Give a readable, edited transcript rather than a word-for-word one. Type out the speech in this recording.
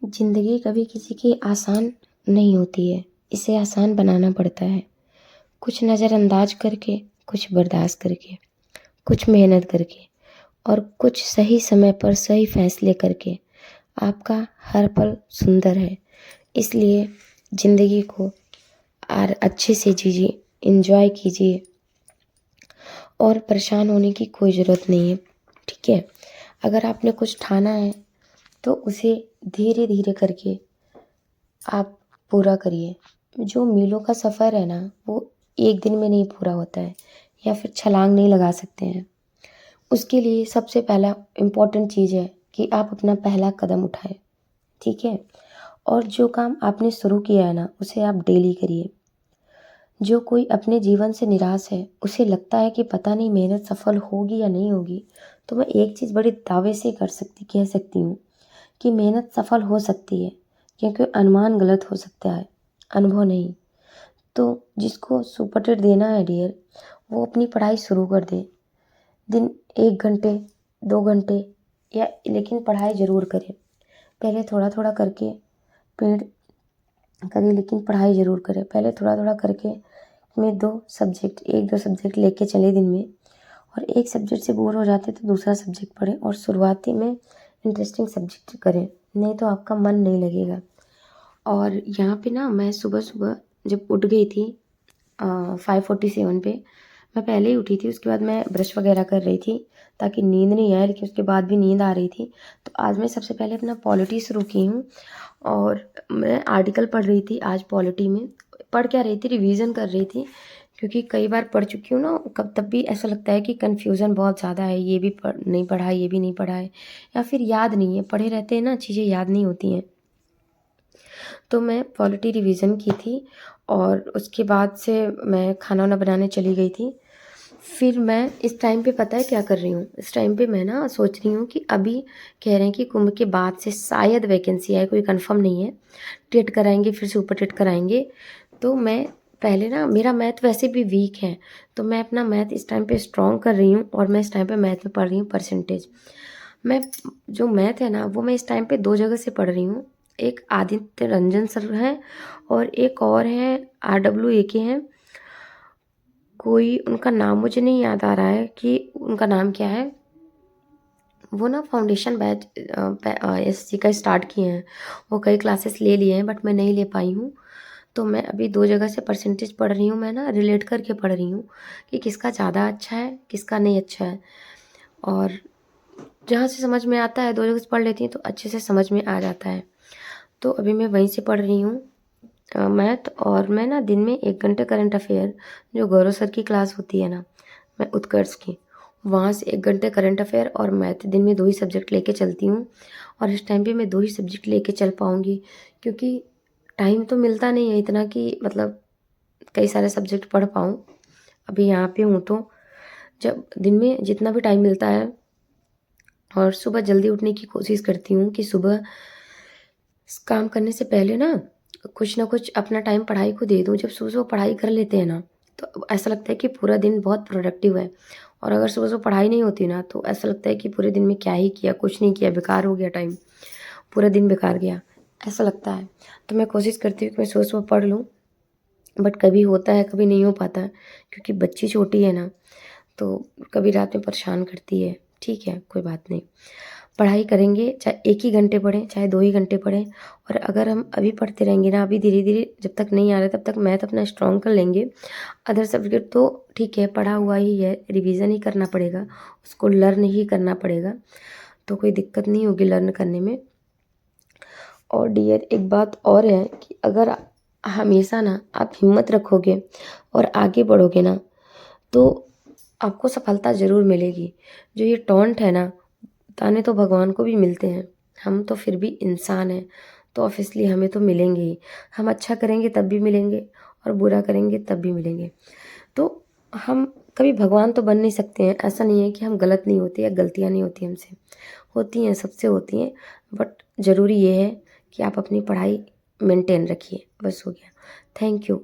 ज़िंदगी कभी किसी की आसान नहीं होती है, इसे आसान बनाना पड़ता है। कुछ नज़रअंदाज करके, कुछ बर्दाश्त करके, कुछ मेहनत करके और कुछ सही समय पर सही फैसले करके आपका हर पल सुंदर है। इसलिए ज़िंदगी को और अच्छे से जीजिए, एंजॉय कीजिए और परेशान होने की कोई ज़रूरत नहीं है, ठीक है? अगर आपने कुछ ठाना है तो उसे धीरे धीरे करके आप पूरा करिए। जो मीलों का सफ़र है ना, वो एक दिन में नहीं पूरा होता है या फिर छलांग नहीं लगा सकते हैं। उसके लिए सबसे पहला इम्पोर्टेंट चीज़ है कि आप अपना पहला कदम उठाएं, ठीक है? और जो काम आपने शुरू किया है ना, उसे आप डेली करिए। जो कोई अपने जीवन से निराश है, उसे लगता है कि पता नहीं मेहनत सफल होगी या नहीं होगी, तो मैं एक चीज़ बड़े दावे से कह सकती हूँ कि मेहनत सफल हो सकती है, क्योंकि अनुमान गलत हो सकता है, अनुभव नहीं। तो जिसको सुपर टेट देना है डियर, वो अपनी पढ़ाई शुरू कर दे। दिन 1 घंटे, 2 घंटे या लेकिन पढ़ाई ज़रूर करें। पहले थोड़ा-थोड़ा करके पेड़ करें, लेकिन पढ़ाई ज़रूर करें। पहले थोड़ा-थोड़ा करके में 2 सब्जेक्ट 1-2 सब्जेक्ट लेके चलें दिन में, और एक सब्जेक्ट से बोर हो जाते तो दूसरा सब्जेक्ट पढ़ें और शुरुआती में इंटरेस्टिंग सब्जेक्ट करें, नहीं तो आपका मन नहीं लगेगा। और यहाँ पे ना मैं सुबह-सुबह जब उठ गई थी 5:47 पे, मैं पहले ही उठी थी। उसके बाद मैं ब्रश वगैरह कर रही थी ताकि नींद नहीं आए, लेकिन उसके बाद भी नींद आ रही थी। तो आज मैं सबसे पहले अपना पॉलिटी शुरू की हूँ और मैं आर्टिकल पढ़ रही थी आज पॉलिटी में। पढ़ क्या रही थी, रिवीजन कर रही थी, क्योंकि कई बार पढ़ चुकी हूँ ना, कब तब भी ऐसा लगता है कि कन्फ्यूज़न बहुत ज़्यादा है, ये भी नहीं पढ़ा, ये भी नहीं पढ़ा है, या फिर याद नहीं है। पढ़े रहते हैं ना, चीज़ें याद नहीं होती हैं। तो मैं पॉलिटी रिवीजन की थी और उसके बाद से मैं खाना वाना बनाने चली गई थी। फिर मैं इस टाइम पे पता है क्या कर रही हूँ? इस टाइम पे मैं ना सोच रही हूँ कि अभी कह रहे हैं कि कुंभ के बाद से शायद वैकेंसी आए, कोई कंफर्म नहीं है। टेट कराएँगे, फिर सुपर टेट कराएँगे। तो मैं पहले ना, मेरा मैथ वैसे भी वीक है, तो मैं अपना मैथ इस टाइम पे स्ट्रॉन्ग कर रही हूँ और मैं इस टाइम पे मैथ में पढ़ रही हूँ परसेंटेज। मैं जो मैथ है ना, वो मैं इस टाइम पे 2 जगह से पढ़ रही हूँ। एक आदित्य रंजन सर हैं और एक और हैं, RWA के हैं। कोई उनका नाम मुझे नहीं याद आ रहा है कि उनका नाम क्या है। वो ना फाउंडेशन बैच एसएससी का स्टार्ट किए हैं। वो कई क्लासेस ले लिए हैं, बट मैं नहीं ले पाई हूँ। तो मैं अभी 2 जगह से परसेंटेज पढ़ रही हूँ। मैं ना रिलेट करके पढ़ रही हूँ कि किसका ज़्यादा अच्छा है, किसका नहीं अच्छा है। और जहाँ से समझ में आता है 2 जगह से पढ़ लेती हूँ तो अच्छे से समझ में आ जाता है। तो अभी मैं वहीं से पढ़ रही हूँ मैथ। और मैं ना दिन में 1 घंटे करंट अफेयर, जो गौरव सर की क्लास होती है ना, मैं उत्कर्ष की, वहाँ से 1 घंटे करंट अफेयर और मैथ, दिन में 2 ही सब्जेक्ट लेके चलती हूँ। और इस टाइम पे मैं 2 ही सब्जेक्ट लेके चल पाऊँगी, क्योंकि टाइम तो मिलता नहीं है इतना कि मतलब कई सारे सब्जेक्ट पढ़ पाऊँ। अभी यहाँ पे हूँ तो जब दिन में जितना भी टाइम मिलता है, और सुबह जल्दी उठने की कोशिश करती हूँ कि सुबह काम करने से पहले ना कुछ अपना टाइम पढ़ाई को दे दूँ। जब सुबह-सुबह पढ़ाई कर लेते हैं ना, तो ऐसा लगता है कि पूरा दिन बहुत प्रोडक्टिव है। और अगर सुबह-सुबह पढ़ाई नहीं होती ना, तो ऐसा लगता है कि पूरे दिन में क्या ही किया, कुछ नहीं किया, बेकार हो गया टाइम, पूरा दिन बेकार गया, ऐसा लगता है। तो मैं कोशिश करती हूँ कि मैं सुबह-सुबह पढ़ लूँ, बट कभी होता है, कभी नहीं हो पाता है, क्योंकि बच्ची छोटी है ना, तो कभी रात में परेशान करती है। ठीक है, कोई बात नहीं। पढ़ाई करेंगे, चाहे 1 ही घंटे पढ़ें, चाहे 2 ही घंटे पढ़ें। और अगर हम अभी पढ़ते रहेंगे ना, अभी धीरे-धीरे जब तक नहीं आ रहा तब तक मैथ अपना स्ट्रॉन्ग कर लेंगे। अदर सब्जेक्ट तो ठीक है, पढ़ा हुआ ही है, रिवीजन ही करना पड़ेगा, उसको लर्न ही करना पड़ेगा, तो कोई दिक्कत नहीं होगी लर्न करने में। और डियर एक बात और है कि अगर हमेशा ना आप हिम्मत रखोगे और आगे बढ़ोगे ना, तो आपको सफलता ज़रूर मिलेगी। जो ये टॉन्ट है ना, ताने तो भगवान को भी मिलते हैं, हम तो फिर भी इंसान हैं, तो ऑब्वियसली हमें तो मिलेंगे ही। हम अच्छा करेंगे तब भी मिलेंगे और बुरा करेंगे तब भी मिलेंगे। तो हम कभी भगवान तो बन नहीं सकते हैं। ऐसा नहीं है कि हम गलत नहीं होते या गलतियाँ नहीं होती हमसे, होती हैं, सबसे होती हैं। बट ज़रूरी ये है कि आप अपनी पढ़ाई मेंटेन रखिए, बस हो गया। Thank you.